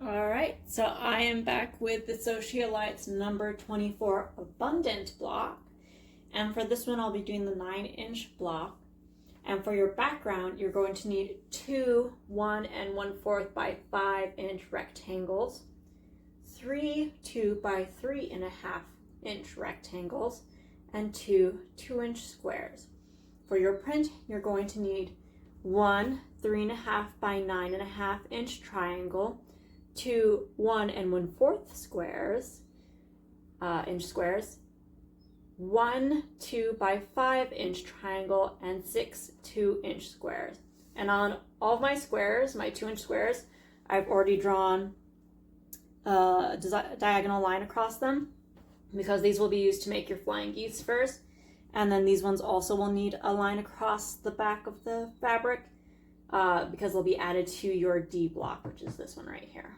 All right, so I am back with the Sewcialites number 24 abundant block. And for this one, I'll be doing the 9-inch block. And for your background, you're going to need two 1 1/4 by 5-inch rectangles, three 2 by 3.5-inch rectangles, and two 2-inch squares. For your print, you're going to need one 3.5 by 9.5-inch triangle, two 1 1/4 inch squares, one 2 by 5-inch triangle, and six 2-inch squares. And on all of my squares, my 2-inch squares, I've already drawn a diagonal line across them because these will be used to make your flying geese first. And then these ones also will need a line across the back of the fabric because they'll be added to your D block, which is this one right here.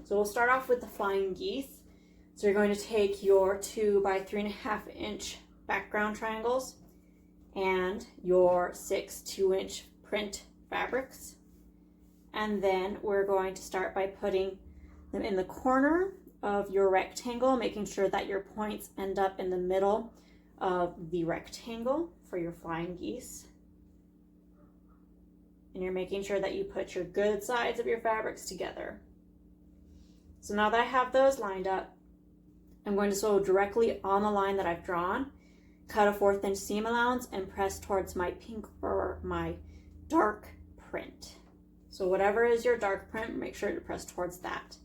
So we'll start off with the flying geese. So you're going to take your 2 by 3.5-inch background triangles and your six 2-inch print fabrics. And then we're going to start by putting them in the corner of your rectangle, making sure that your points end up in the middle of the rectangle for your flying geese. And you're making sure that you put your good sides of your fabrics together. So now that I have those lined up, I'm going to sew directly on the line that I've drawn, cut a 1/4 inch seam allowance, and press towards my pink or my dark print. So whatever is your dark print, make sure to press towards that.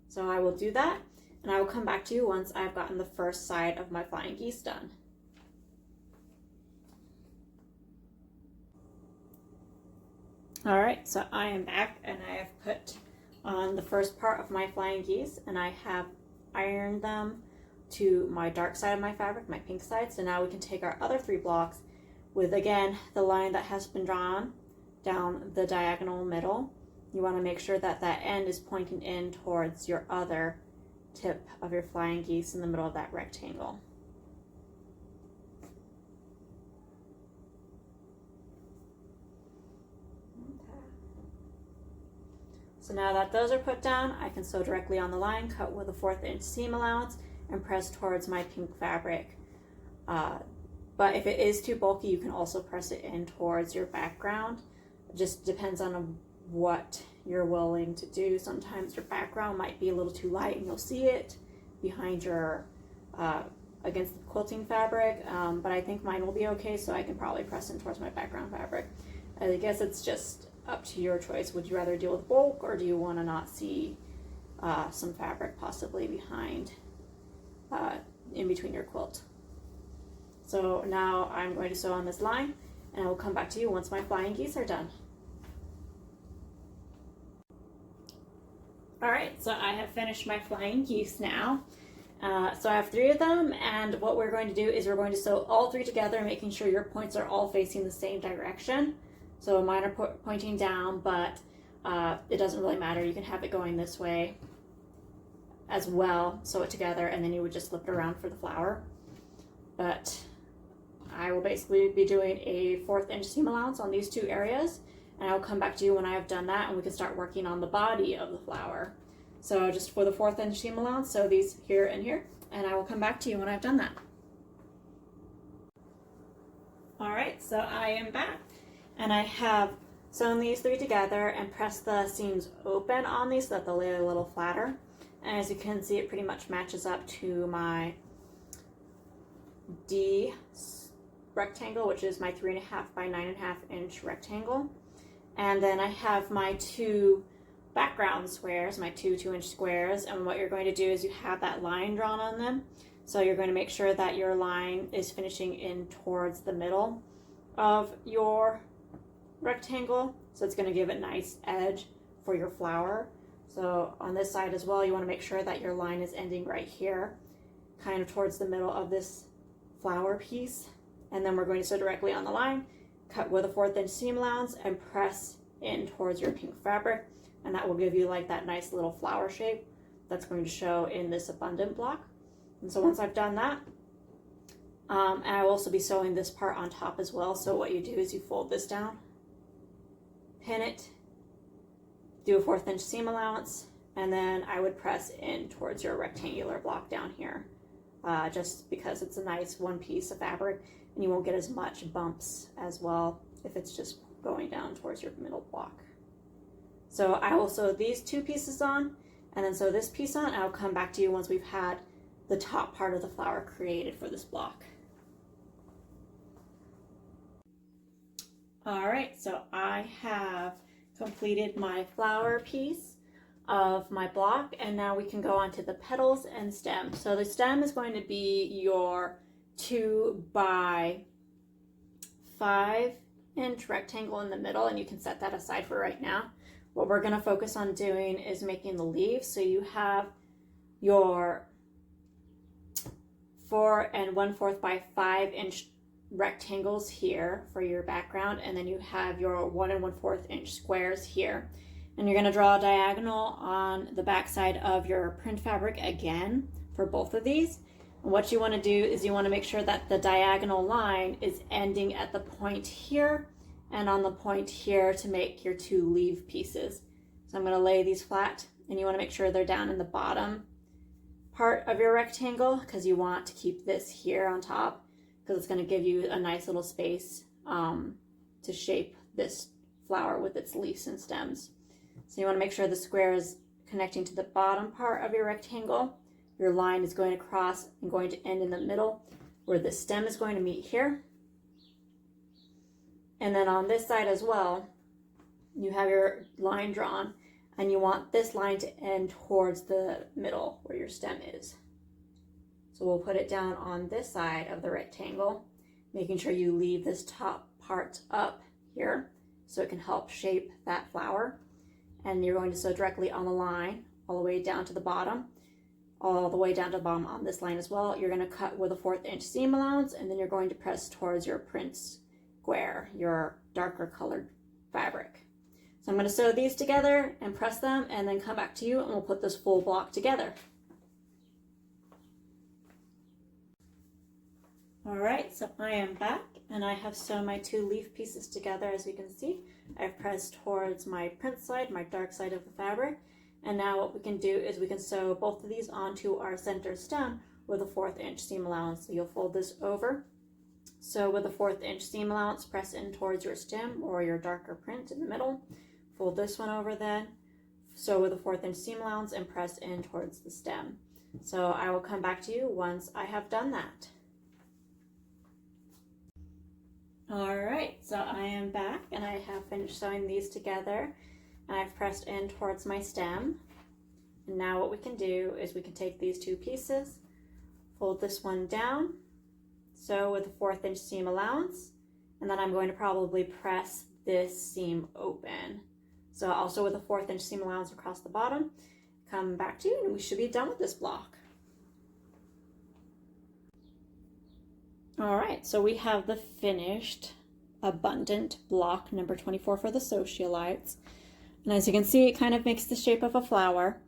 So I will do that, and I will come back to you once I've gotten the first side of my flying geese done. All right, so I am back, and I have put on the first part of my flying geese, and I have ironed them to my dark side of my fabric, my pink side. So now we can take our other 3 blocks with, again, the line that has been drawn down the diagonal middle. You want to make sure that that end is pointing in towards your other tip of your flying geese in the middle of that rectangle. So now that those are put down, I can sew directly on the line, cut with a 1/4 inch seam allowance, and press towards my pink fabric. But if it is too bulky, you can also press it in towards your background. It just depends on what you're willing to do. Sometimes your background might be a little too light and you'll see it behind your, against the quilting fabric, but I think mine will be okay, so I can probably press in towards my background fabric. I guess it's just up to your choice. Would you rather deal with bulk, or do you want to not see some fabric possibly behind, in between your quilt? So now I'm going to sew on this line, and I will come back to you once my flying geese are done. All right, so I have finished my flying geese now. So I have 3 of them, and what we're going to do is we're going to sew all 3 together, making sure your points are all facing the same direction. So mine are pointing down, but it doesn't really matter. You can have it going this way as well. Sew it together, and then you would just flip it around for the flower. But I will basically be doing a 1/4 inch seam allowance on these 2 areas, and I'll come back to you when I have done that, and we can start working on the body of the flower. So just for the 1/4 inch seam allowance, sew these here and here, and I will come back to you when I've done that. All right, so I am back. And I have sewn these 3 together and pressed the seams open on these so that they'll lay a little flatter. And as you can see, it pretty much matches up to my D rectangle, which is my 3.5 by 9.5-inch rectangle. And then I have my 2 background squares, my 2 2-inch squares. And what you're going to do is you have that line drawn on them. So you're going to make sure that your line is finishing in towards the middle of your rectangle, so it's going to give it a nice edge for your flower. So on this side as well, you want to make sure that your line is ending right here, kind of towards the middle of this flower piece. And then we're going to sew directly on the line, cut with a 1/4 inch seam allowance, and press in towards your pink fabric, and that will give you like that nice little flower shape that's going to show in this abundant block. And so once I've done that, and I will also be sewing this part on top as well. So what you do is you fold this down, pin it, do a 1/4 inch seam allowance, and then I would press in towards your rectangular block down here, just because it's a nice one piece of fabric and you won't get as much bumps as well if it's just going down towards your middle block. So I will sew these two pieces on and then sew this piece on, and I'll come back to you once we've had the top part of the flower created for this block. All right, so I have completed my flower piece of my block, and now we can go on to the petals and stem. So the stem is going to be your 2 by 5 inch rectangle in the middle, and you can set that aside for right now. What we're going to focus on doing is making the leaves. So you have your 4 1/4 by 5 inch rectangles here for your background, and then you have your 1 1/4 inch squares here, and you're going to draw a diagonal on the back side of your print fabric again for both of these. And what you want to do is you want to make sure that the diagonal line is ending at the point here and on the point here to make your 2 leaf pieces. So I'm going to lay these flat, and you want to make sure they're down in the bottom part of your rectangle, because you want to keep this here on top, because it's going to give you a nice little space to shape this flower with its leaves and stems. So you want to make sure the square is connecting to the bottom part of your rectangle. Your line is going across and going to end in the middle where the stem is going to meet here. And then on this side as well, you have your line drawn, and you want this line to end towards the middle where your stem is. So we'll put it down on this side of the rectangle, making sure you leave this top part up here so it can help shape that flower. And you're going to sew directly on the line all the way down to the bottom, all the way down to the bottom on this line as well. You're going to cut with a 1/4 inch seam allowance, and then you're going to press towards your print square, your darker colored fabric. So I'm going to sew these together and press them, and then come back to you, and we'll put this full block together. All right, so I am back, and I have sewn my 2 leaf pieces together. As you can see, I've pressed towards my print side, my dark side of the fabric, and now what we can do is we can sew both of these onto our center stem with a 1/4 inch seam allowance. So you'll fold this over. So with a 1/4 inch seam allowance, press in towards your stem or your darker print in the middle. Fold this one over then. Sew with a 1/4 inch seam allowance and press in towards the stem. So I will come back to you once I have done that. All right, so I am back, and I have finished sewing these together, and I've pressed in towards my stem. And now what we can do is we can take these 2 pieces, fold this one down, sew with a 1/4 inch seam allowance, and then I'm going to probably press this seam open. So also with a 1/4 inch seam allowance across the bottom, come back to you, and we should be done with this block. All right, so we have the finished abundant block number 24 for the Sewcialites. And as you can see, it kind of makes the shape of a flower.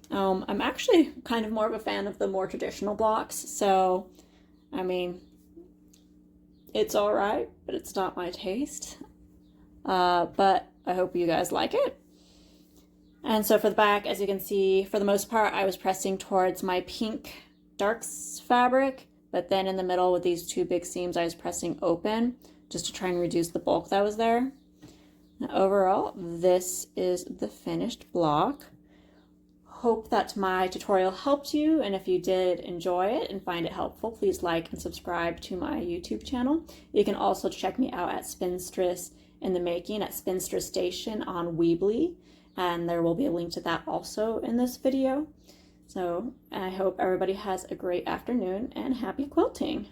I'm actually kind of more of a fan of the more traditional blocks. So, I mean, it's all right, but it's not my taste. But I hope you guys like it. And so for the back, as you can see, for the most part, I was pressing towards my pink darks fabric. But then in the middle with these 2 big seams, I was pressing open just to try and reduce the bulk that was there. Now, overall, this is the finished block. Hope that my tutorial helped you, and if you did enjoy it and find it helpful, please like and subscribe to my YouTube channel. You can also check me out at Spinstress in the Making at Spinstress Station on Weebly, and there will be a link to that also in this video. So I hope everybody has a great afternoon, and happy quilting!